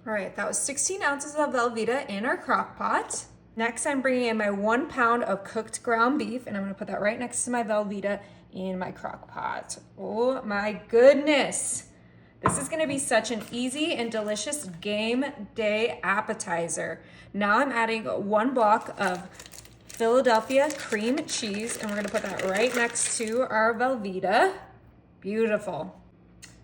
All right, that was 16 ounces of Velveeta in our crock pot. Next, I'm bringing in my 1 pound of cooked ground beef, and I'm gonna put that right next to my Velveeta in my crock pot. Oh my goodness. This is gonna be such an easy and delicious game day appetizer. Now I'm adding 1 block of Philadelphia cream cheese, and we're gonna put that right next to our Velveeta. Beautiful.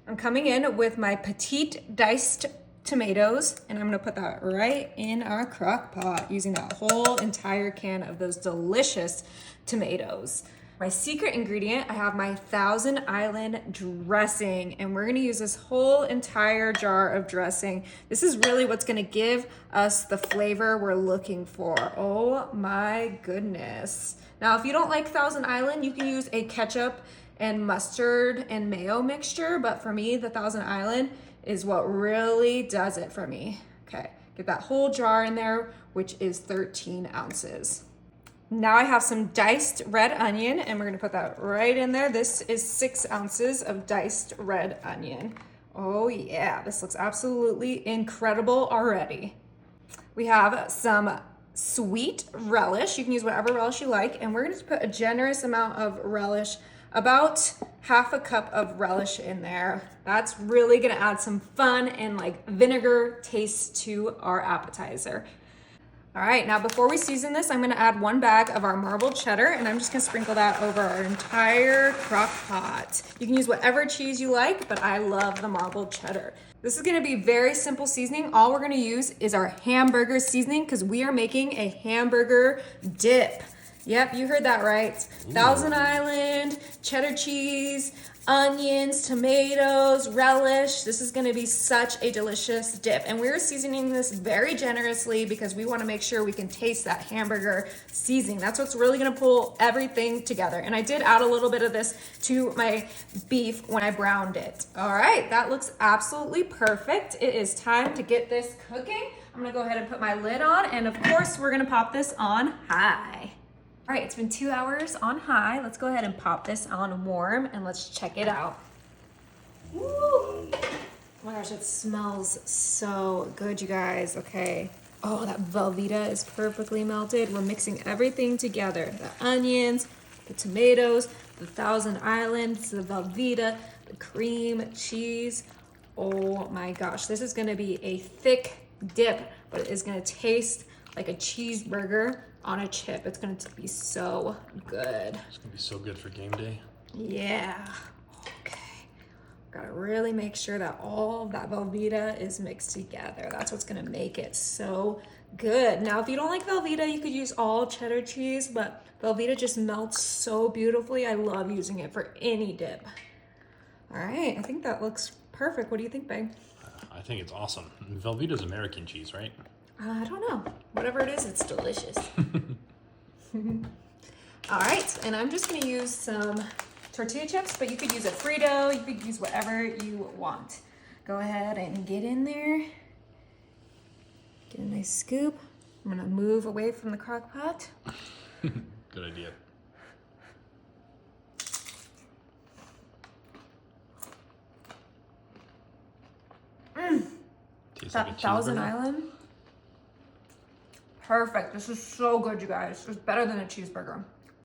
I'm coming in with my petite diced tomatoes, and I'm gonna put that right in our crock pot using that whole entire can of those delicious tomatoes. My secret ingredient, I have my Thousand Island dressing, and we're gonna use this whole entire jar of dressing. This is really what's gonna give us the flavor we're looking for. Oh my goodness. Now, if you don't like Thousand Island, you can use a ketchup and mustard and mayo mixture, but for me, the Thousand Island is what really does it for me. Okay, get that whole jar in there, which is 13 ounces. Now I have some diced red onion, and we're gonna put that right in there. This is 6 ounces of diced red onion. Oh yeah, this looks absolutely incredible already. We have some sweet relish. You can use whatever relish you like, and we're gonna put a generous amount of relish, about half a cup of relish in there. That's really gonna add some fun and like vinegar taste to our appetizer. All right, now before we season this, I'm gonna add 1 bag of our marbled cheddar, and I'm just gonna sprinkle that over our entire crock pot. You can use whatever cheese you like, but I love the marbled cheddar. This is gonna be very simple seasoning. All we're gonna use is our hamburger seasoning because we are making a hamburger dip. Yep, you heard that right. Thousand Island, cheddar cheese, onions, tomatoes, relish. This is gonna be such a delicious dip. And we're seasoning this very generously because we wanna make sure we can taste that hamburger seasoning. That's what's really gonna pull everything together. And I did add a little bit of this to my beef when I browned it. All right, that looks absolutely perfect. It is time to get this cooking. I'm gonna go ahead and put my lid on, and of course, we're gonna pop this on high. All right, it's been 2 hours on high. Let's go ahead and pop this on warm and let's check it out. Woo! Oh my gosh, it smells so good, you guys. Okay. Oh, that Velveeta is perfectly melted. We're mixing everything together. The onions, the tomatoes, the Thousand Islands, the Velveeta, the cream, cheese. Oh my gosh, this is gonna be a thick dip, but it is gonna taste like a cheeseburger on a chip. It's gonna be so good. It's gonna be so good for game day. Yeah. Okay. Gotta really make sure that all of that Velveeta is mixed together. That's what's gonna make it so good. Now, if you don't like Velveeta, you could use all cheddar cheese, but Velveeta just melts so beautifully. I love using it for any dip. All right, I think that looks perfect. What do you think, babe? I think it's awesome. Velveeta's American cheese, right? I don't know. Whatever it is, it's delicious. All right, and I'm just gonna use some tortilla chips, but you could use a Frito, you could use whatever you want. Go ahead and get in there. Get a nice scoop. I'm gonna move away from the crock pot. Good idea. Tastes like a That Thousand cheeseburger. Island. Perfect. This is so good, you guys. It's better than a cheeseburger.